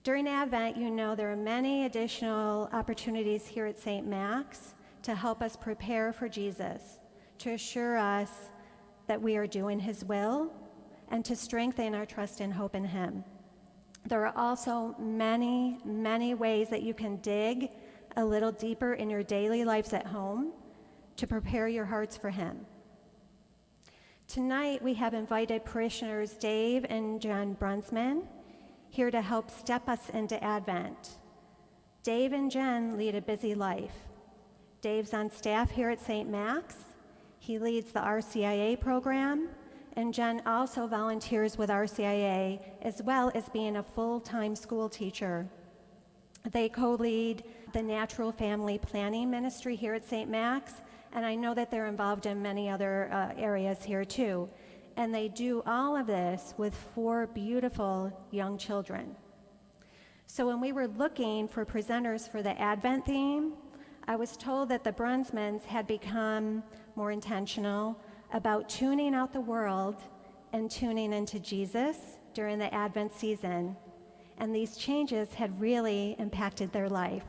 During Advent, you know there are many additional opportunities here at St. Max to help us prepare for Jesus, to assure us that we are doing his will, and to strengthen our trust and hope in him. There are also many, many ways that you can dig a little deeper in your daily lives at home to prepare your hearts for him. Tonight, we have invited parishioners Dave and Jen Brunsman here to help step us into Advent. Dave and Jen lead a busy life. Dave's on staff here at St. Max. He leads the RCIA program, and Jen also volunteers with RCIA as well as being a full-time school teacher. They co-lead the Natural Family Planning Ministry here at St. Max, and I know that they're involved in many other areas here too. And they do all of this with 4 beautiful young children. So when we were looking for presenters for the Advent theme, I was told that the Brunsmans had become more intentional about tuning out the world and tuning into Jesus during the Advent season. And these changes had really impacted their life.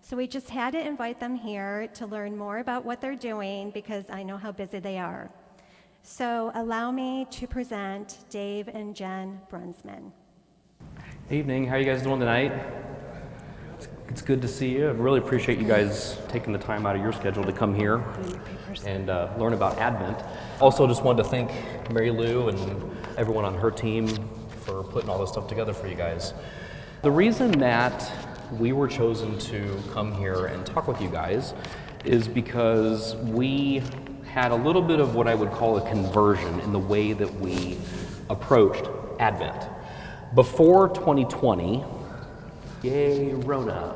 So we just had to invite them here to learn more about what they're doing because I know how busy they are. So allow me to present Dave and Jen Brunsman. Evening, how are you guys doing tonight? It's good to see you. I really appreciate you guys taking the time out of your schedule to come here and learn about Advent. Also just wanted to thank Mary Lou and everyone on her team for putting all this stuff together for you guys. The reason that we were chosen to come here and talk with you guys is because we had a little bit of what I would call a conversion in the way that we approached Advent. Before 2020, yay, Rona.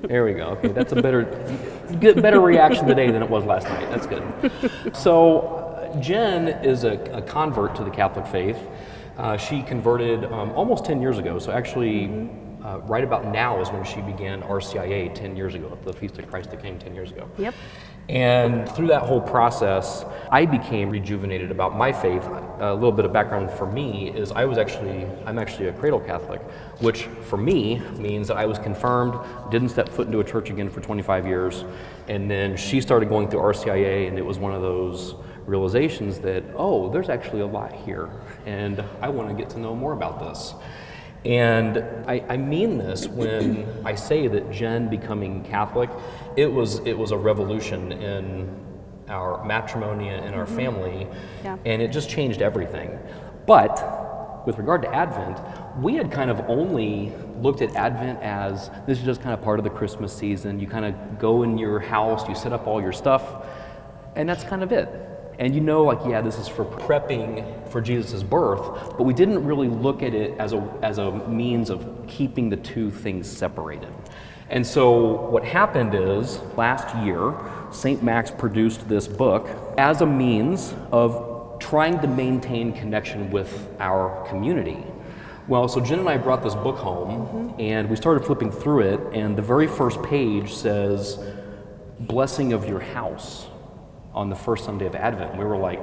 There we go. Okay, that's a better reaction today than it was last night. That's good. So Jen is a convert to the Catholic faith. She converted almost 10 years ago. So actually, right about now is when she began RCIA 10 years ago, the Feast of Christ the King 10 years ago. Yep. And through that whole process, I became rejuvenated about my faith. A little bit of background for me is I'm actually a cradle Catholic, which for me means that I was confirmed, didn't step foot into a church again for 25 years, and then she started going through RCIA, and it was one of those realizations that, oh, there's actually a lot here, and I want to get to know more about this. And I mean this when I say that Jen becoming Catholic, it was a revolution in our matrimony and in our family, and it just changed everything. But with regard to Advent, we had kind of only looked at Advent as this is just kind of part of the Christmas season. You kind of go in your house, you set up all your stuff, and that's kind of it. And you know, like, yeah, this is for prepping for Jesus' birth, but we didn't really look at it as a means of keeping the two things separated. And so what happened is, last year, St. Max produced this book as a means of trying to maintain connection with our community. Well, so Jen and I brought this book home, and we started flipping through it, and the very first page says, "Blessing of your house," on the first Sunday of Advent. We were like,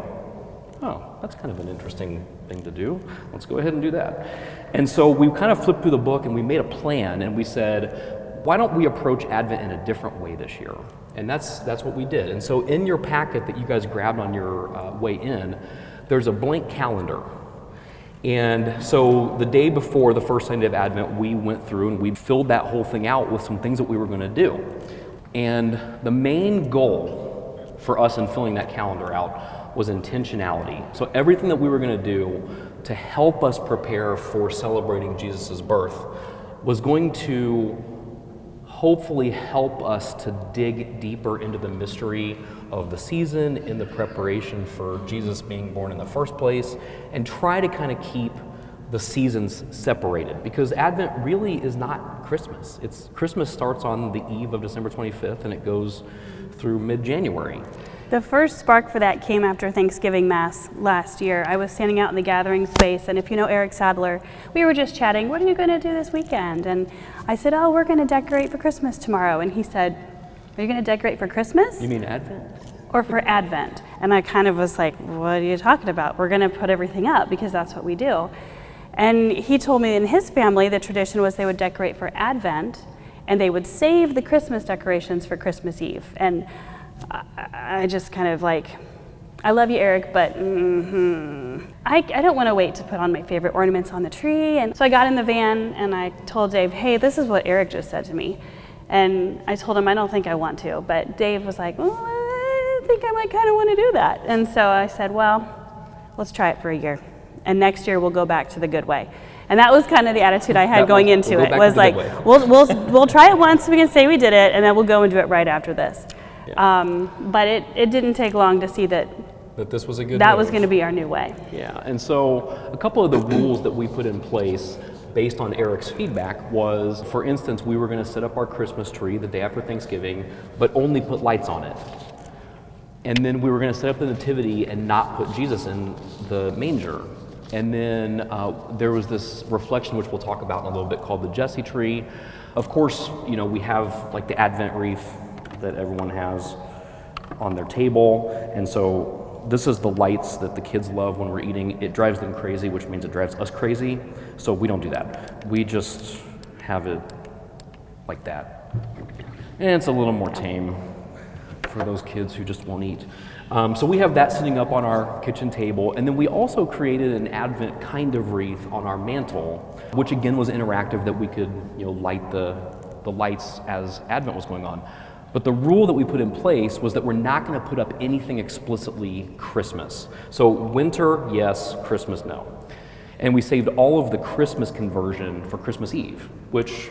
oh, that's kind of an interesting thing to do. Let's go ahead and do that. And so we kind of flipped through the book and we made a plan, and we said, why don't we approach Advent in a different way this year? And that's what we did. And so in your packet that you guys grabbed on your way in, there's a blank calendar. And so the day before the first Sunday of Advent, we went through and we filled that whole thing out with some things that we were going to do. And the main goal for us in filling that calendar out was intentionality. So everything that we were going to do to help us prepare for celebrating Jesus' birth was going to hopefully help us to dig deeper into the mystery of the season, in the preparation for Jesus being born in the first place, and try to kind of keep the seasons separated, because Advent really is not Christmas. Christmas starts on the eve of December 25th and it goes through mid-January. The first spark for that came after Thanksgiving Mass last year. I was standing out in the gathering space, and if you know Eric Sadler, we were just chatting, what are you going to do this weekend? And I said, oh, we're going to decorate for Christmas tomorrow. And he said, are you going to decorate for Christmas? You mean Advent? Or for Advent? And I kind of was like, what are you talking about? We're going to put everything up because that's what we do. And he told me in his family, the tradition was they would decorate for Advent, and they would save the Christmas decorations for Christmas Eve. And I just kind of like, I love you, Eric, but I don't want to wait to put on my favorite ornaments on the tree. And so I got in the van and I told Dave, hey, this is what Eric just said to me. And I told him, I don't think I want to. But Dave was like, well, I think I might kind of want to do that. And so I said, well, let's try it for a year. And next year we'll go back to the good way. And that was kind of the attitude I had going into it. Was like, we'll try it once, we can say we did it, and then we'll go and do it right after this. Yeah. But it didn't take long to see that this was a good that was going to be our new way. Yeah, and so a couple of the rules that we put in place based on Eric's feedback was, for instance, we were going to set up our Christmas tree the day after Thanksgiving, but only put lights on it. And then we were going to set up the nativity and not put Jesus in the manger. And then there was this reflection, which we'll talk about in a little bit, called the Jesse tree. Of course, you know, we have like the Advent wreath that everyone has on their table. And so this is the lights that the kids love when we're eating. It drives them crazy, which means it drives us crazy. So we don't do that. We just have it like that. And it's a little more tame for those kids who just won't eat. So we have that sitting up on our kitchen table, and then we also created an Advent kind of wreath on our mantle, which again was interactive, that we could, you know, light the lights as Advent was going on. But the rule that we put in place was that we're not going to put up anything explicitly Christmas. So winter, yes; Christmas, no. And we saved all of the Christmas conversion for Christmas Eve, which,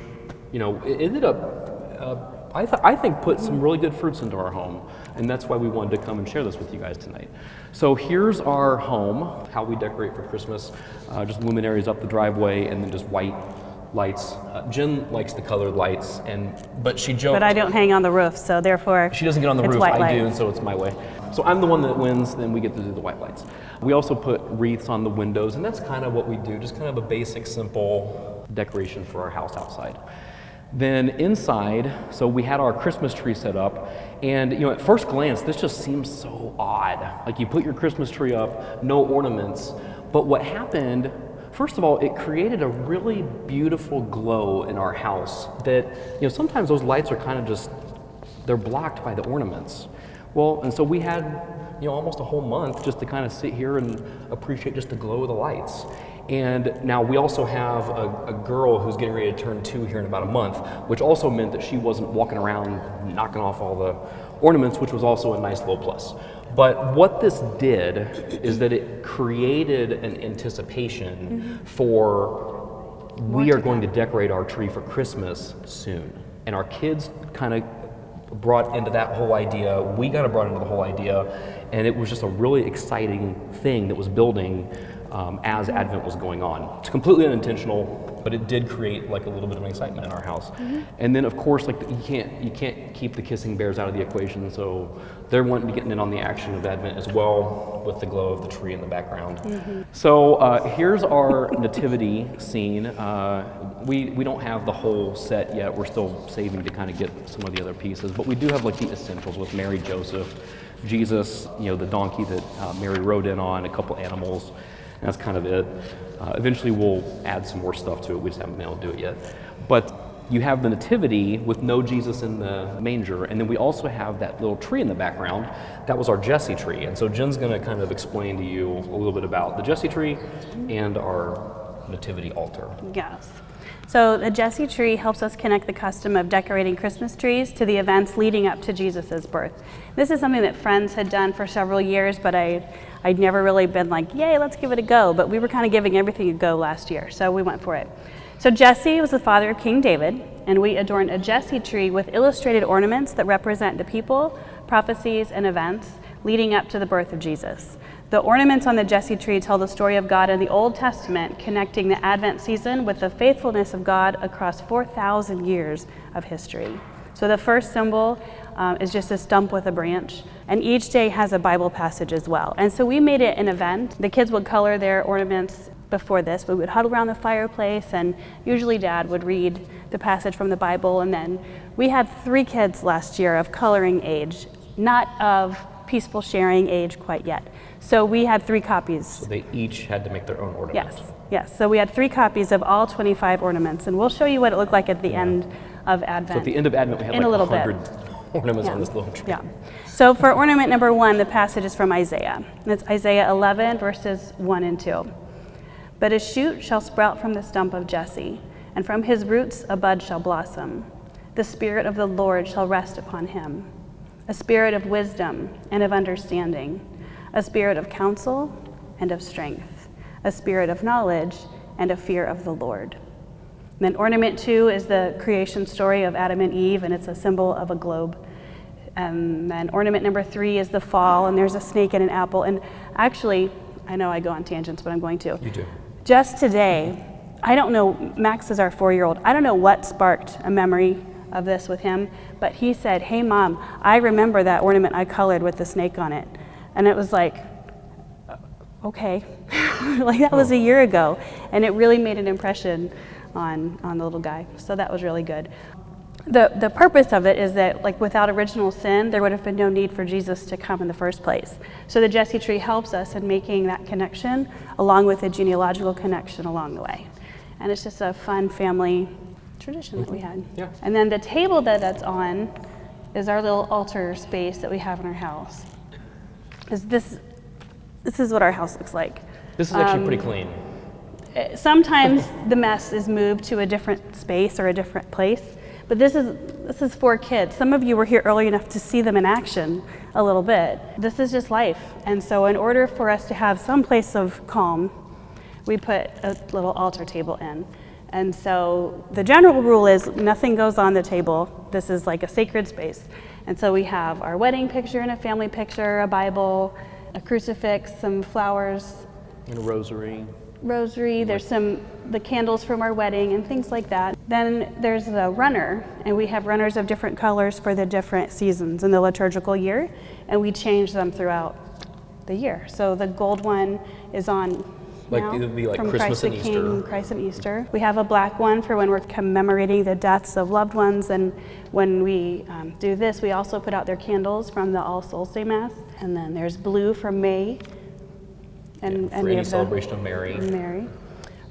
you know, it ended up I think put some really good fruits into our home, and that's why we wanted to come and share this with you guys tonight. So here's our home, how we decorate for Christmas. Just luminaries up the driveway, and then just white lights. Jen likes the colored lights, but she joked. But I don't hang on the roof, so therefore she doesn't get on the roof. I do, and so it's my way. So I'm the one that wins, then we get to do the white lights. We also put wreaths on the windows, and that's kind of what we do, just kind of a basic, simple decoration for our house outside. Then inside, so we had our Christmas tree set up, and you know, at first glance, this just seems so odd. Like, you put your Christmas tree up, no ornaments, but what happened, first of all, it created a really beautiful glow in our house that, you know, sometimes those lights are kind of just, they're blocked by the ornaments. Well, and so we had, you know, almost a whole month just to kind of sit here and appreciate just the glow of the lights. And now we also have a girl who's getting ready to turn 2 here in about a month, which also meant that she wasn't walking around knocking off all the ornaments, which was also a nice little plus. But what this did is that it created an anticipation for, we are going to decorate our tree for Christmas soon. And our kids kind of brought into that whole idea, we kind of brought into the whole idea, and it was just a really exciting thing that was building as Advent was going on. It's completely unintentional, but it did create like a little bit of excitement in our house. And then of course, like, you can't keep the kissing bears out of the equation, so they're wanting to get in on the action of Advent as well, with the glow of the tree in the background. So here's our nativity scene. We don't have the whole set yet. We're still saving to kind of get some of the other pieces, but we do have like the essentials with Mary, Joseph, Jesus, you know, the donkey that Mary rode in on, a couple animals. And that's kind of it. Eventually we'll add some more stuff to it. We just haven't been able to do it yet. But you have the nativity with no Jesus in the manger, and then we also have that little tree in the background. That was our Jesse tree. And so Jen's going to kind of explain to you a little bit about the Jesse tree and our nativity altar. Yes. So the Jesse tree helps us connect the custom of decorating Christmas trees to the events leading up to Jesus' birth. This is something that friends had done for several years, but I'd never really been like, yay, let's give it a go. But we were kind of giving everything a go last year, so we went for it. So Jesse was the father of King David, and we adorned a Jesse tree with illustrated ornaments that represent the people, prophecies, and events leading up to the birth of Jesus. The ornaments on the Jesse tree tell the story of God in the Old Testament, connecting the Advent season with the faithfulness of God across 4,000 years of history. So the first symbol is just a stump with a branch, and each day has a Bible passage as well. And so we made it an event. The kids would color their ornaments before this. We would huddle around the fireplace, and usually Dad would read the passage from the Bible, and then we had 3 kids last year of coloring age, not of peaceful sharing age quite yet. So we had 3 copies. So they each had to make their own ornament. Yes. Yes, so we had 3 copies of all 25 ornaments, and we'll show you what it looked like at the end of Advent. So at the end of Advent, we had in a like little 100 bit. ornaments Yeah. on this little tree. Yeah. So for ornament number 1, the passage is from Isaiah. And it's Isaiah 11, verses 1 and 2. But a shoot shall sprout from the stump of Jesse, and from his roots a bud shall blossom. The Spirit of the Lord shall rest upon him, a spirit of wisdom and of understanding, a spirit of counsel and of strength, a spirit of knowledge and of fear of the Lord. And then ornament 2 is the creation story of Adam and Eve, and it's a symbol of a globe. And then ornament number 3 is the fall, and there's a snake and an apple. And actually, I know I go on tangents, but I'm going to. You do. Just today, I don't know, Max is our 4-year-old. I don't know what sparked a memory of this with him, but he said, "Hey Mom, I remember that ornament I colored with the snake on it." And it was like, okay, like that was a year ago, and it really made an impression on the little guy. So that was really good. The purpose of it is that, like, without original sin, there would have been no need for Jesus to come in the first place. So the Jesse tree helps us in making that connection, along with a genealogical connection along the way. And it's just a fun family tradition that we had. Yeah. And then the table that's on is our little altar space that we have in our house. This is what our house looks like. This is actually pretty clean. Sometimes the mess is moved to a different space or a different place, but this is for kids. Some of you were here early enough to see them in action a little bit. This is just life, and so in order for us to have some place of calm, we put a little altar table in. And so the general rule is nothing goes on the table. This is like a sacred space. And so we have our wedding picture and a family picture, a Bible, a crucifix, some flowers, And a rosary. there's the candles from our wedding and things like that. Then there's the runner, and we have runners of different colors for the different seasons in the liturgical year, and we change them throughout the year. So the gold one is on Like, now, it would be like from Christmas Christ the and King, Easter. Christ and Easter. We have a black one for when we're commemorating the deaths of loved ones, and when we do this, we also put out their candles from the All Souls Day Mass. And then there's blue for May, and For we any have the celebration of Mary. Mary.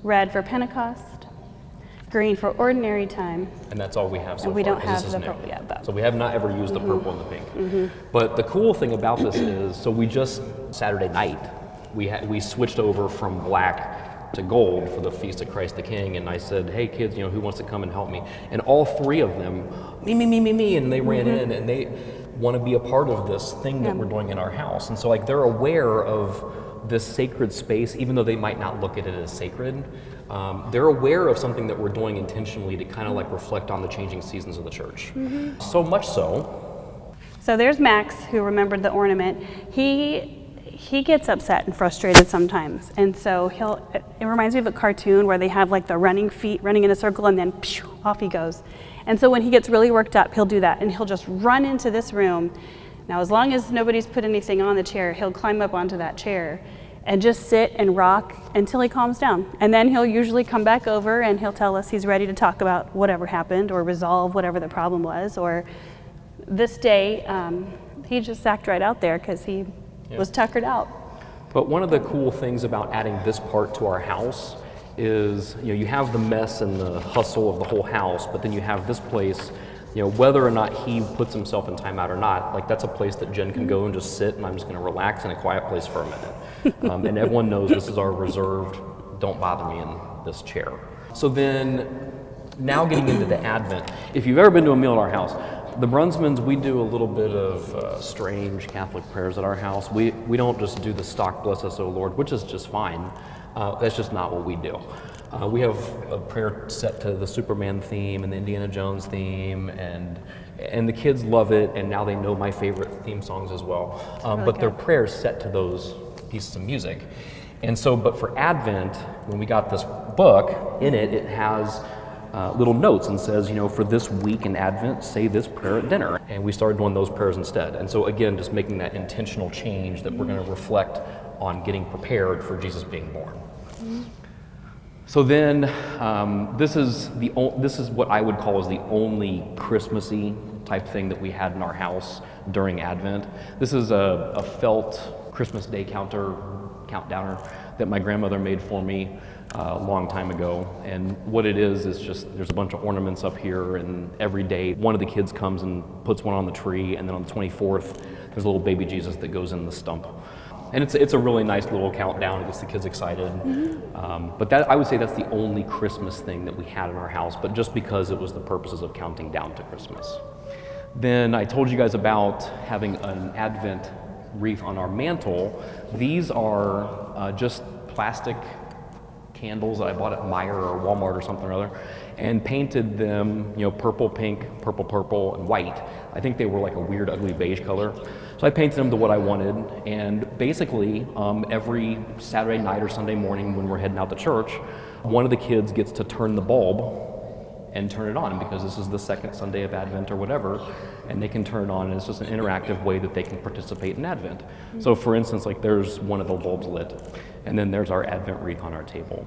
Red for Pentecost, green for ordinary time. And that's all we have so And we far, don't 'cause have this is the new. purple yet, but- So we have not ever used the purple and the pink. But the cool thing about this is, so we just, Saturday night, we switched over from black to gold for the Feast of Christ the King, and I said, "Hey kids, who wants to come and help me?" And all 3 of them, me, and they ran in, and they want to be a part of this thing that we're doing in our house. And so, like, they're aware of this sacred space, even though they might not look at it as sacred. They're aware of something that we're doing intentionally to kind of like reflect on the changing seasons of the church. So much so. So there's Max, who remembered the ornament. He gets upset and frustrated sometimes, and so it reminds me of a cartoon where they have like the running feet running in a circle, and then phew, off he goes. And so when he gets really worked up, he'll do that, and he'll just run into this room. Now, as long as nobody's put anything on the chair, he'll climb up onto that chair and just sit and rock until he calms down. And then he'll usually come back over and he'll tell us he's ready to talk about whatever happened or resolve whatever the problem was. Or this day, he just sacked right out there because he was tuckered out. But one of the cool things about adding this part to our house is, you have the mess and the hustle of the whole house, but then you have this place, whether or not he puts himself in timeout or not, like, that's a place that Jen can go and just sit, and I'm just going to relax in a quiet place for a minute. And everyone knows this is our reserved, don't bother me in this chair. So then, now getting into the Advent, if you've ever been to a meal at our house, the Brunsmans, we do a little bit of strange Catholic prayers at our house. We don't just do the stock bless us, O Lord, which is just fine. That's just not what we do. We have a prayer set to the Superman theme and the Indiana Jones theme, and the kids love it, and now they know my favorite theme songs as well. But their prayers set to those pieces of music. And so, but for Advent, when we got this book, in it, it has little notes and says, for this week in Advent, say this prayer at dinner. And we started doing those prayers instead. And so again, just making that intentional change that we're going to reflect on getting prepared for Jesus being born. So then, this is what I would call is the only Christmassy type thing that we had in our house during Advent. This is a felt Christmas Day countdowner that my grandmother made for me a long time ago. And what it is just, there's a bunch of ornaments up here, and every day one of the kids comes and puts one on the tree, and then on the 24th, there's a little baby Jesus that goes in the stump. And it's a really nice little countdown. It gets the kids excited. But that, I would say that's the only Christmas thing that we had in our house, but just because it was the purposes of counting down to Christmas. Then I told you guys about having an Advent wreath on our mantle. These are just plastic candles that I bought at Meijer or Walmart or something or other, and painted them, purple, pink, purple, purple, and white. I think they were like a weird, ugly beige color. So I painted them to what I wanted, and basically every Saturday night or Sunday morning when we're heading out to church, one of the kids gets to turn the bulb and turn it on, because this is the second Sunday of Advent or whatever, and they can turn it on, and it's just an interactive way that they can participate in Advent. So for instance, like there's one of the bulbs lit, and then there's our Advent wreath on our table.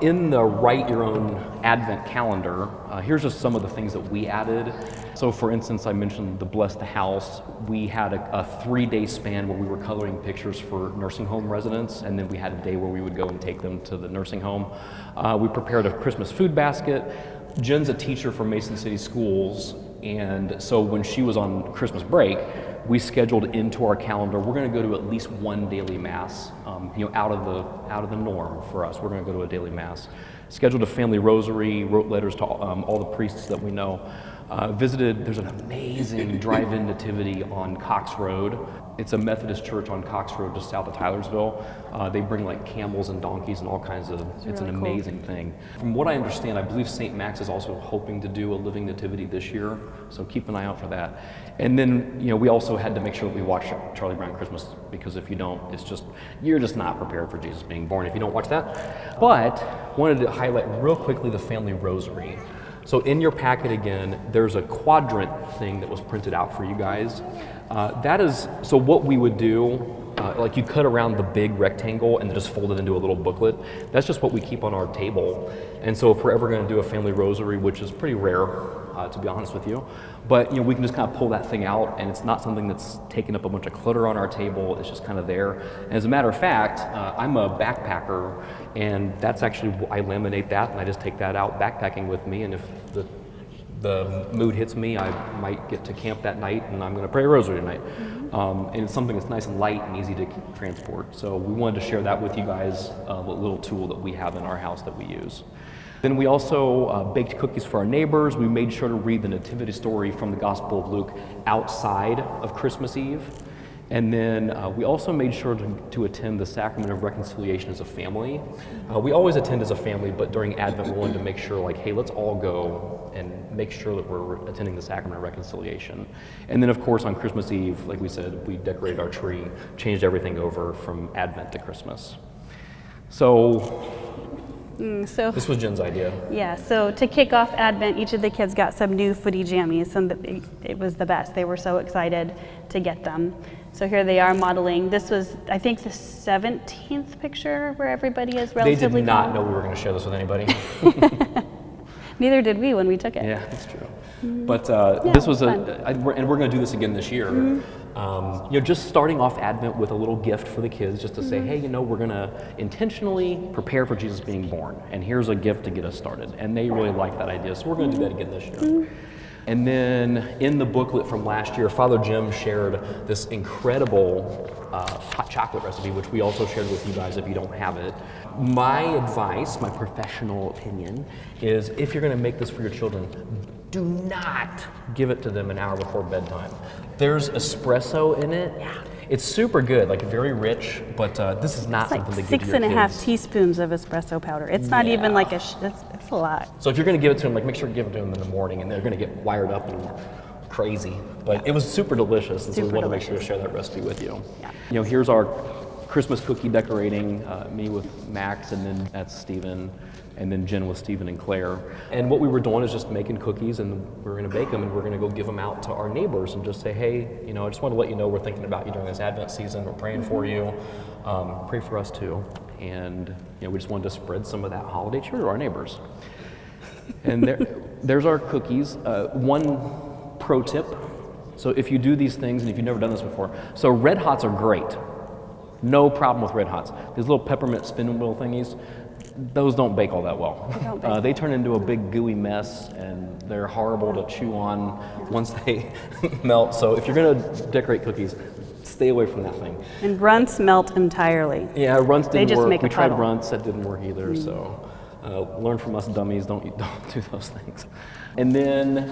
In the Write Your Own Advent calendar, here's just some of the things that we added. So for instance, I mentioned the Bless the House. We had a 3-day span where we were coloring pictures for nursing home residents, and then we had a day where we would go and take them to the nursing home. We prepared a Christmas food basket. Jen's a teacher for Mason City Schools, and so when she was on Christmas break, we scheduled into our calendar, we're going to go to at least one daily mass, out of the norm for us. We're going to go to a daily mass. Scheduled a family rosary, wrote letters to all the priests that we know. Visited, there's an amazing drive-in nativity on Cox Road. It's a Methodist church on Cox Road just south of Tylersville. They bring like camels and donkeys and all kinds of, it's an amazing thing. From what I understand, I believe St. Max is also hoping to do a living nativity this year, so keep an eye out for that. And then, we also had to make sure that we watch Charlie Brown Christmas, because if you don't, you're just not prepared for Jesus being born if you don't watch that. But wanted to highlight real quickly the family rosary. So in your packet again, there's a quadrant thing that was printed out for you guys. So what we would do, like you cut around the big rectangle and then just fold it into a little booklet. That's just what we keep on our table. And so if we're ever going to do a family rosary, which is pretty rare, to be honest with you, but we can just kind of pull that thing out, and it's not something that's taking up a bunch of clutter on our table. It's just kind of there. And as a matter of fact, I'm a backpacker, and that's actually, I laminate that and I just take that out backpacking with me, and if the mood hits me, I might get to camp that night and I'm going to pray a rosary tonight. And it's something that's nice and light and easy to transport. So we wanted to share that with you guys, a little tool that we have in our house that we use. Then we also baked cookies for our neighbors. We made sure to read the nativity story from the Gospel of Luke outside of Christmas Eve. And then we also made sure to attend the Sacrament of Reconciliation as a family. We always attend as a family, but during Advent we wanted to make sure, like, hey, let's all go and make sure that we're attending the Sacrament of Reconciliation. And then of course on Christmas Eve, like we said, we decorated our tree, changed everything over from Advent to Christmas. So this was Jen's idea. Yeah, so to kick off Advent, each of the kids got some new footy jammies, and it was the best. They were so excited to get them. So here they are modeling. This was, I think, the 17th picture where everybody is relatively They did not calm. know we were going to share this with anybody. Neither did we when we took it. Yeah, that's true. But Yeah, this was fun. and we're going to do this again this year. Just starting off Advent with a little gift for the kids, just to say, hey, we're going to intentionally prepare for Jesus being born, and here's a gift to get us started. And they really like that idea, so we're going to do that again this year. And then in the booklet from last year, Father Jim shared this incredible hot chocolate recipe, which we also shared with you guys if you don't have it. My advice, my professional opinion, is if you're going to make this for your children, do not give it to them an hour before bedtime. There's espresso in it. Yeah. It's super good, like very rich, but this is not something to give to your kids. 6.5 teaspoons of espresso powder. It's not even like it's a lot. So if you're going to give it to them, like make sure to give it to them in the morning, and they're going to get wired up and crazy. But it was super delicious, and so we want to make sure to share that recipe with you. Yeah. Here's our Christmas cookie decorating, me with Max, and then that's Stephen, and then Jen with Stephen and Claire. And what we were doing is just making cookies, and we're going to bake them, and we're going to go give them out to our neighbors and just say, hey, I just want to let you know we're thinking about you during this Advent season. We're praying for you. Pray for us too. And we just wanted to spread some of that holiday cheer to our neighbors. And there's our cookies. One pro tip. So if you do these things, and if you've never done this before, so Red Hots are great. No problem with Red Hots. These little peppermint spin wheel thingies, those don't bake all that well. They turn into a big gooey mess, and they're horrible to chew on once they melt. So if you're gonna decorate cookies, stay away from that thing. And runts melt entirely. Yeah, runts didn't just work. make a We tried puddle. runts, that didn't work either. So learn from us dummies, don't do those things. And then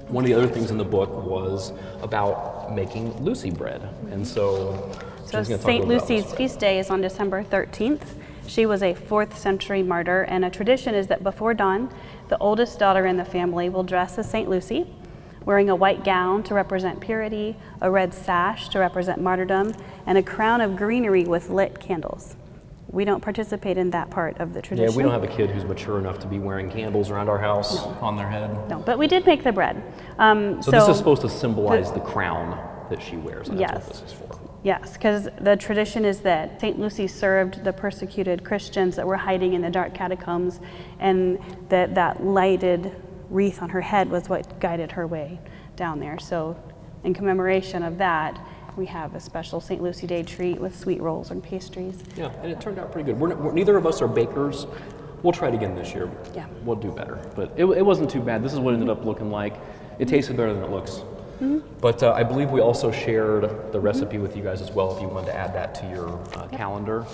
one of the other things in the book was about making Lucy bread. And so So she's gonna talk a St. little about Lucy's this. feast day is on December 13th. She was a 4th century martyr, and a tradition is that before dawn, the oldest daughter in the family will dress as St. Lucy, wearing a white gown to represent purity, a red sash to represent martyrdom, and a crown of greenery with lit candles. We don't participate in that part of the tradition. Yeah, we don't have a kid who's mature enough to be wearing candles around our house on their head. No, but we did make the bread. So this is supposed to symbolize the crown that she wears, and that's Yes. what this is for. Yes, because the tradition is that St. Lucy served the persecuted Christians that were hiding in the dark catacombs, and that lighted wreath on her head was what guided her way down there. So in commemoration of that, we have a special St. Lucy Day treat with sweet rolls and pastries. Yeah, and it turned out pretty good. Neither of us are bakers. We'll try it again this year. Yeah. We'll do better. But it wasn't too bad. This is what it ended up looking like. It tasted better than it looks. But I believe we also shared the recipe with you guys as well, if you wanted to add that to your calendar.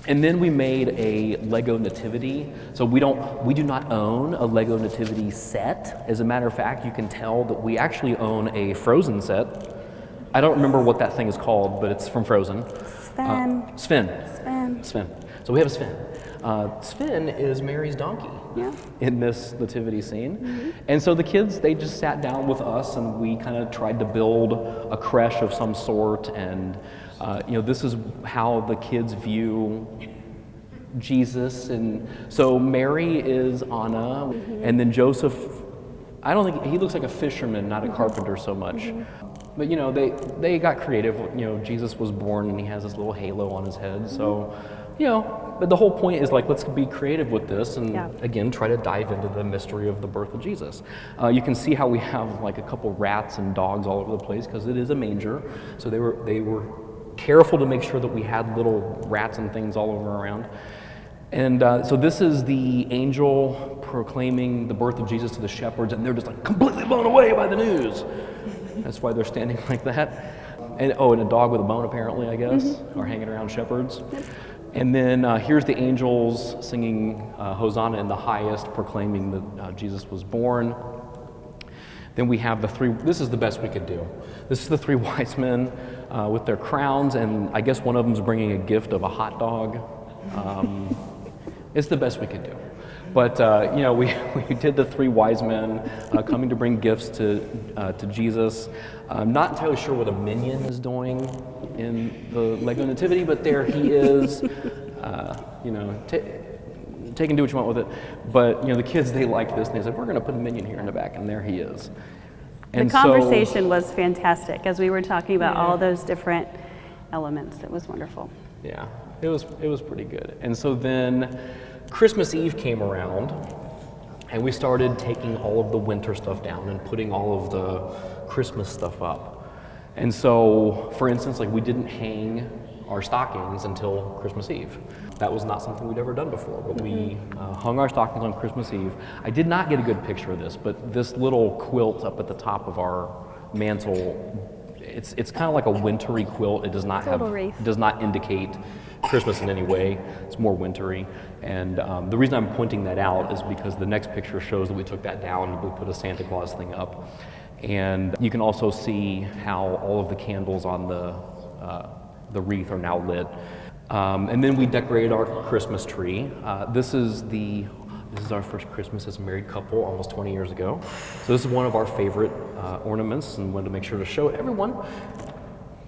And then we made a Lego nativity. So we do not own a Lego nativity set. As a matter of fact, you can tell that we actually own a Frozen set. I don't remember what that thing is called, but it's from Frozen. Sven. So we have a Sven. Sven is Mary's donkey in this nativity scene. And so the kids, they just sat down with us, and we kind of tried to build a creche of some sort. And this is how the kids view Jesus. And so Mary is Anna, and then Joseph, I don't think, he looks like a fisherman, not a carpenter so much. But they got creative. Jesus was born and he has this little halo on his head. So, but the whole point is like, let's be creative with this and again, try to dive into the mystery of the birth of Jesus. You can see how we have like a couple rats and dogs all over the place because it is a manger. So they were careful to make sure that we had little rats and things all over around. And so this is the angel proclaiming the birth of Jesus to the shepherds, and they're just like completely blown away by the news. That's why they're standing like that. And a dog with a bone apparently, I guess, are hanging around shepherds. And then here's the angels singing Hosanna in the highest, proclaiming that Jesus was born. Then we have this is the best we could do. This is the 3 wise men with their crowns, and I guess one of them's bringing a gift of a hot dog. It's the best we could do. But we did the 3 wise men coming to bring gifts to Jesus. I'm not entirely sure what a minion is doing in the Lego Nativity, but there he is. Take and do what you want with it. But the kids, they liked this, and they said, "We're going to put a minion here in the back," and there he is. And the conversation was fantastic as we were talking about all those different elements. It was wonderful. Yeah, it was pretty good. And so then Christmas Eve came around, and we started taking all of the winter stuff down and putting all of the Christmas stuff up. And so, for instance, like we didn't hang our stockings until Christmas Eve. That was not something we'd ever done before, but we hung our stockings on Christmas Eve. I did not get a good picture of this, but this little quilt up at the top of our mantle, it's kind of like a wintry quilt. It does not does not indicate Christmas in any way. It's more wintry. And the reason I'm pointing that out is because the next picture shows that we took that down and we put a Santa Claus thing up. And you can also see how all of the candles on the wreath are now lit. And then we decorated our Christmas tree. This is our first Christmas as a married couple almost 20 years ago. So this is one of our favorite ornaments, and wanted to make sure to show everyone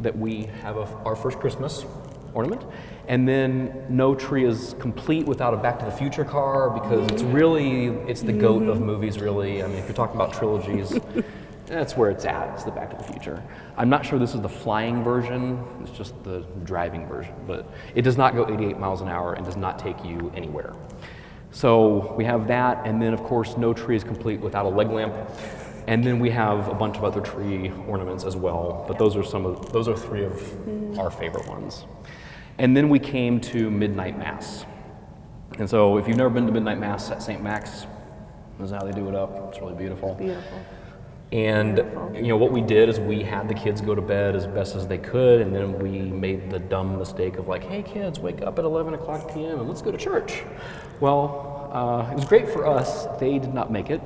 that we have our first Christmas ornament. And then no tree is complete without a Back to the Future car, because it's the GOAT of movies, really. I mean, if you're talking about trilogies, that's where it's at. It's the Back to the Future. I'm not sure this is the flying version. It's just the driving version, but it does not go 88 miles an hour and does not take you anywhere. So we have that, and then of course no tree is complete without a leg lamp. And then we have a bunch of other tree ornaments as well, but those are three of our favorite ones. And then we came to midnight mass. And so if you've never been to midnight mass at St. Max, this is how they do it up. It's really beautiful. Beautiful. And what we did is we had the kids go to bed as best as they could, and then we made the dumb mistake of like, hey kids, wake up at 11 o'clock p.m. and let's go to church. Well, it was great for us. They did not make it,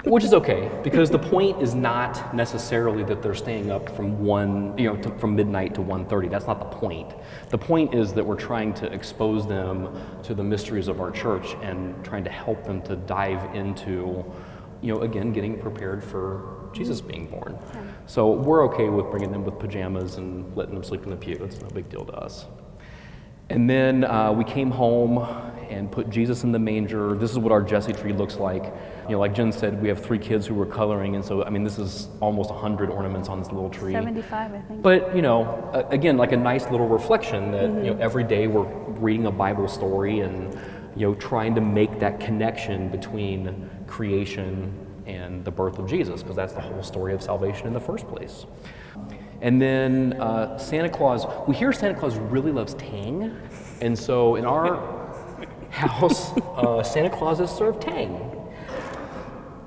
which is okay, because the point is not necessarily that they're staying up from from midnight to 1:30. That's not the point. The point is that we're trying to expose them to the mysteries of our church and trying to help them to dive into, again, getting prepared for Jesus being born. So we're okay with bringing them with pajamas and letting them sleep in the pew. It's no big deal to us. And then we came home and put Jesus in the manger. This is what our Jesse tree looks like. Like Jen said, we have 3 kids who were coloring, and so, this is almost 100 ornaments on this little tree. 75, I think. But, again, like a nice little reflection that, every day we're reading a Bible story and, trying to make that connection between creation and the birth of Jesus, because that's the whole story of salvation in the first place. And then Santa Claus, we hear Santa Claus really loves Tang, and so in our house, Santa Claus is served Tang.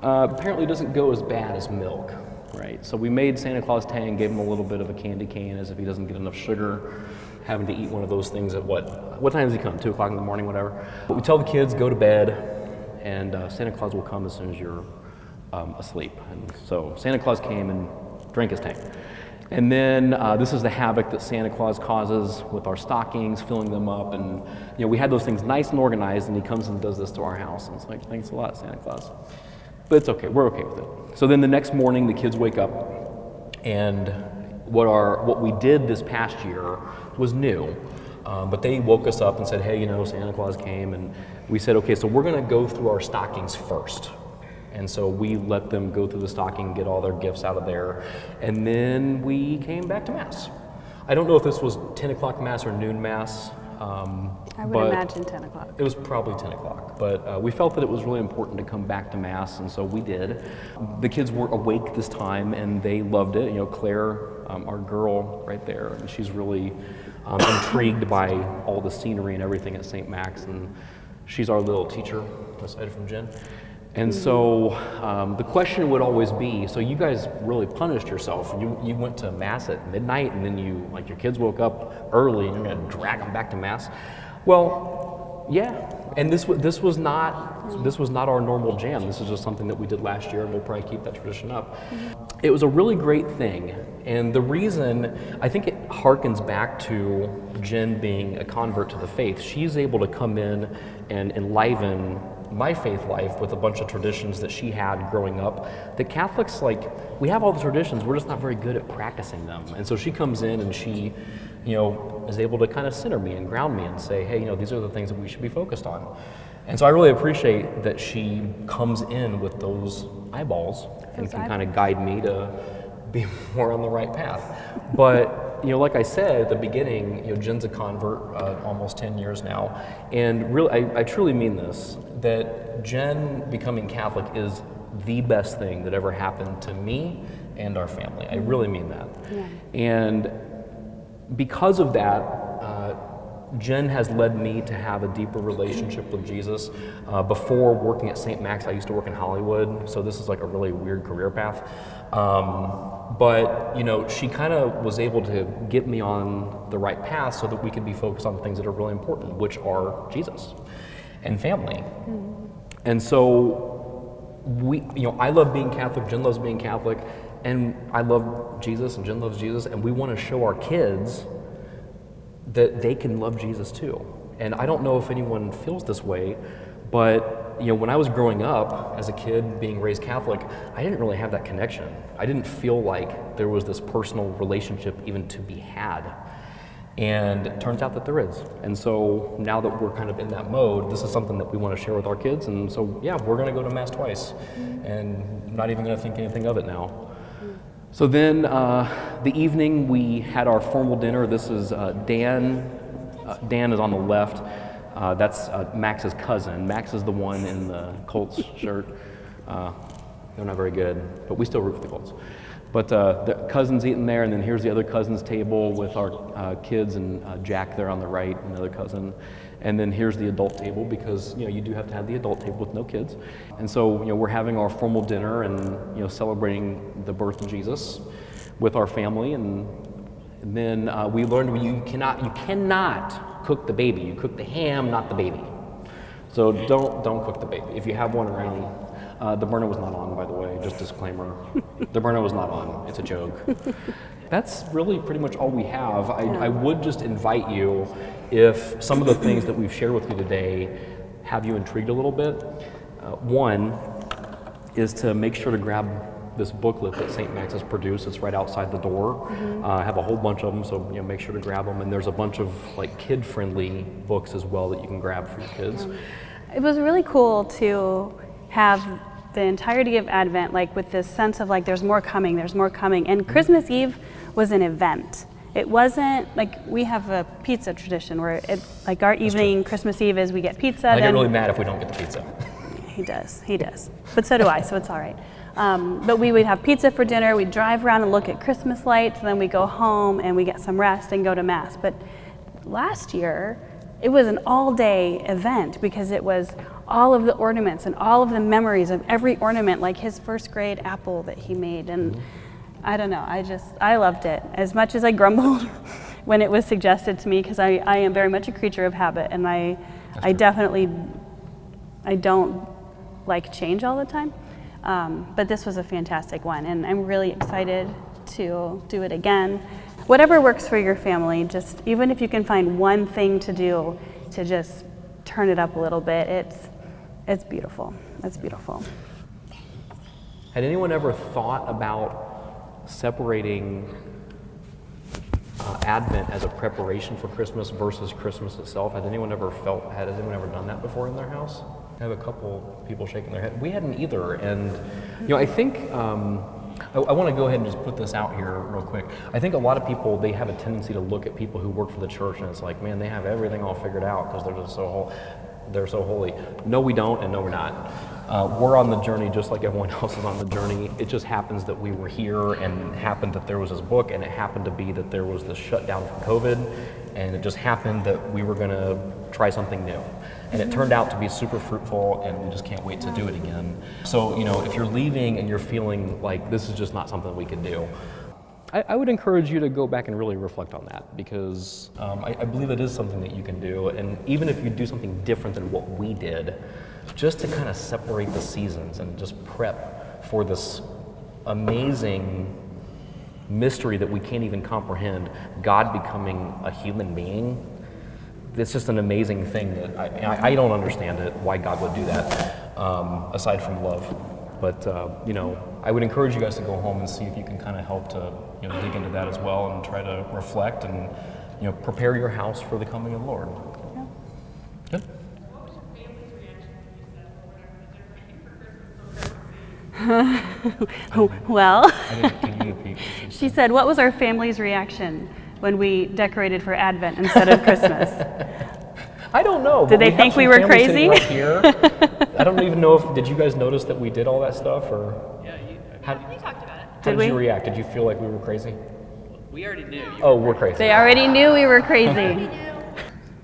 Apparently doesn't go as bad as milk, right? So we made Santa Claus Tang, gave him a little bit of a candy cane as if he doesn't get enough sugar, having to eat one of those things at what time does he come? 2 o'clock in the morning, whatever. But we tell the kids, go to bed, and Santa Claus will come as soon as you're asleep. And so Santa Claus came and drank his Tang. And then this is the havoc that Santa Claus causes with our stockings, filling them up, and we had those things nice and organized, and he comes and does this to our house, and it's like, thanks a lot, Santa Claus. But it's okay, we're okay with it. So then the next morning, the kids wake up, and what we did this past year was new, but they woke us up and said, hey, Santa Claus came, and we said, okay, so we're gonna go through our stockings first. And so we let them go through the stocking, get all their gifts out of there, and then we came back to Mass. I don't know if this was 10 o'clock Mass or noon Mass. I would imagine 10 o'clock. It was probably 10 o'clock, but we felt that it was really important to come back to Mass, and so we did. The kids were awake this time, and they loved it. Claire, our girl right there, and she's really intrigued by all the scenery and everything at St. Max, and she's our little teacher, aside from Jen. And so the question would always be, so you guys really punished yourself. You went to Mass at midnight, and then your kids woke up early, and you're gonna drag them back to Mass? Well, yeah. And this was not our normal jam. This is just something that we did last year, and we'll probably keep that tradition up. It was a really great thing, and the reason, I think it harkens back to Jen being a convert to the faith. She's able to come in and enliven my faith life with a bunch of traditions that she had growing up. The Catholics, we have all the traditions, we're just not very good at practicing them. And so she comes in and she, is able to kind of center me and ground me and say, hey, these are the things that we should be focused on. And so I really appreciate that she comes in with those eyeballs and can kind of guide me to be more on the right path. But like I said at the beginning, Jen's a convert, almost 10 years now, and really, I truly mean this, that Jen becoming Catholic is the best thing that ever happened to me and our family. I really mean that. Yeah. And because of that, Jen has led me to have a deeper relationship with Jesus. Before working at St. Max, I used to work in Hollywood, so this is like a really weird career path. But she kind of was able to get me on the right path so that we could be focused on the things that are really important, which are Jesus and family. And so I love being Catholic, Jen loves being Catholic, and I love Jesus and Jen loves Jesus, and we want to show our kids that they can love Jesus too. And I don't know if anyone feels this way, but when I was growing up as a kid being raised Catholic, I didn't really have that connection. I didn't feel like there was this personal relationship even to be had. And it turns out that there is. And so now that we're kind of in that mode, this is something that we want to share with our kids. And so, yeah, we're going to go to Mass twice. And I'm not even going to think anything of it now. So then the evening we had our formal dinner. This is Dan. Dan is on the left. That's Max's cousin. Max is the one in the Colts shirt. They're not very good, but we still root for the Colts. But the cousins eating there, and then here's the other cousins table with our kids and Jack there on the right, another cousin. And then here's the adult table, because you do have to have the adult table with no kids. And so we're having our formal dinner and celebrating the birth of Jesus with our family. And then we learned you cannot cook the baby. You cook the ham, not the baby. So don't cook the baby. If you have one around, the burner was not on, by the way, just disclaimer. The burner was not on, it's a joke. That's really pretty much all we have. I would just invite you, if some of the things that we've shared with you today have you intrigued a little bit. One is to make sure to grab this booklet that St. Max has produced. It's right outside the door. I have a whole bunch of them, so make sure to grab them. And there's a bunch of kid-friendly books as well that you can grab for your kids. It was really cool to have the entirety of Advent with this sense of there's more coming. And Christmas Eve was an event. It wasn't we have a pizza tradition where our evening Christmas Eve is we get pizza. I get really mad if we don't get the pizza. He does. But so do I, so it's all right. But we would have pizza for dinner, we'd drive around and look at Christmas lights, and then we go home and we get some rest and go to Mass. But last year, it was an all-day event because it was all of the ornaments and all of the memories of every ornament, like his first grade apple that he made. And I don't know, I loved it. As much as I grumbled when it was suggested to me, because I am very much a creature of habit, and I don't like change all the time. But this was a fantastic one, and I'm really excited to do it again. Whatever works for your family, just even if you can find one thing to do to just turn it up a little bit, it's beautiful. It's beautiful. Had anyone ever thought about separating Advent as a preparation for Christmas versus Christmas itself? Has anyone ever done that before in their house? I have a couple people shaking their head. We hadn't either, and I think I want to go ahead and just put this out here real quick. I think a lot of people, they have a tendency to look at people who work for the church, and it's like, man, they have everything all figured out because they're so holy. No, we don't, and no, we're not. We're on the journey just like everyone else is on the journey. It just happens that we were here, and it happened that there was this book, and it happened to be that there was this shutdown from COVID, and it just happened that we were going to try something new. And it turned out to be super fruitful, and we just can't wait to do it again. So, if you're leaving and you're feeling like this is just not something we can do, I would encourage you to go back and really reflect on that, because I believe it is something that you can do. And even if you do something different than what we did, just to kind of separate the seasons and just prep for this amazing mystery that we can't even comprehend, God becoming a human being. It's just an amazing thing that I don't understand it, why God would do that, aside from love. But, I would encourage you guys to go home and see if you can kind of help to, dig into that as well and try to reflect and, prepare your house for the coming of the Lord. Yeah. Good? What was your family's reaction when you said, we're decorating for Christmas? Well, Can you repeat? she said, what was our family's reaction when we decorated for Advent instead of Christmas? I don't know. Did they think we were crazy? Right here. I don't even know did you guys notice that we did all that stuff, or? Yeah, How We talked about it. did you react? Did you feel like we were crazy? we already knew. Oh, we're crazy. They already knew we were crazy.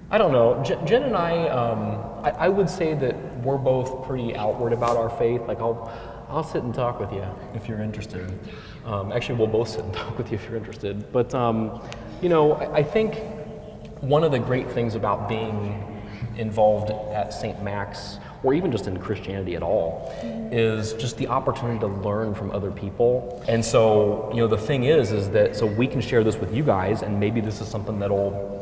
I don't know. Jen and I would say that we're both pretty outward about our faith. Like I'll sit and talk with you if you're interested. Actually, we'll both sit and talk with you if you're interested. But I think one of the great things about being involved at St. Max, or even just in Christianity at all, is just the opportunity to learn from other people. And so, the thing is that so we can share this with you guys, and maybe this is something that'll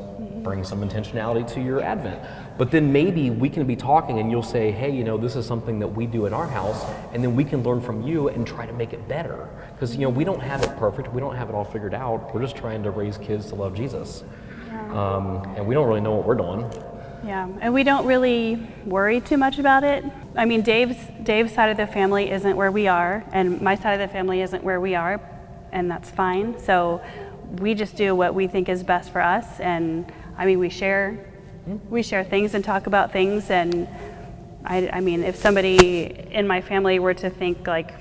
bring some intentionality to your Advent. But then maybe we can be talking and you'll say, hey, this is something that we do in our house, and then we can learn from you and try to make it better. Because, we don't have it perfect, we don't have it all figured out, we're just trying to raise kids to love Jesus. And we don't really know what we're doing. Yeah, and we don't really worry too much about it. I mean, Dave's side of the family isn't where we are, and my side of the family isn't where we are, and that's fine. So we just do what we think is best for us, and I mean, we share things and talk about things, and I mean, if somebody in my family were to think like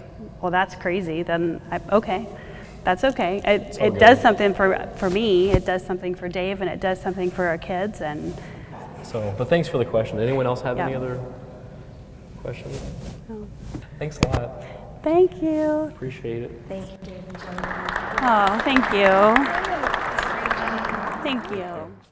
well, that's crazy. Then, okay, that's okay. It good. does something for me. It does something for Dave, and it does something for our kids. And So, but thanks for the question. Anyone else have Yeah. any other questions? No. Thanks a lot. Thank you. Appreciate it. Thank you, Dave and Jen. Oh, thank you. Thank you.